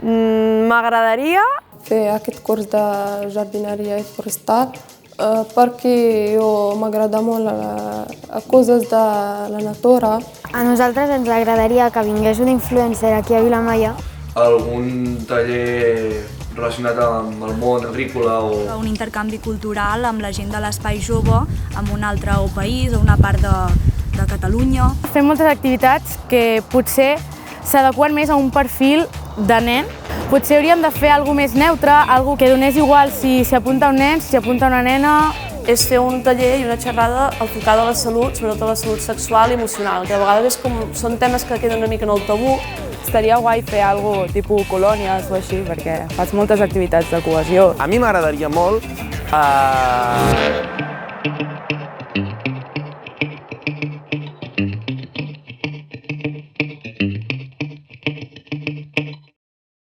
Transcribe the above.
M'agradaria fer aquest curs de jardineria i forestal perquè m'agrada molt coses de la natura. A nosaltres ens agradaria que vingués un influencer aquí a Vilamalla. Algun taller relacionat amb el món agrícola o... Un intercanvi cultural amb la gent de l'Espai Jove, amb un altre país o una part de Catalunya. Fem moltes activitats que potser s'adequen més a un perfil de nen. Potser hauríem de fer alguna més neutre, alguna que donés igual si s'hi apunta un nen, si s'hi apunta una nena. és fer un taller i una xerrada enfocada a la salut, sobretot a la salut sexual i emocional, que a vegades són temes que queden una mica en el tabú. Estaria guai fer alguna cosa tipus colònies o així, perquè fas moltes activitats de cohesió. A mi m'agradaria molt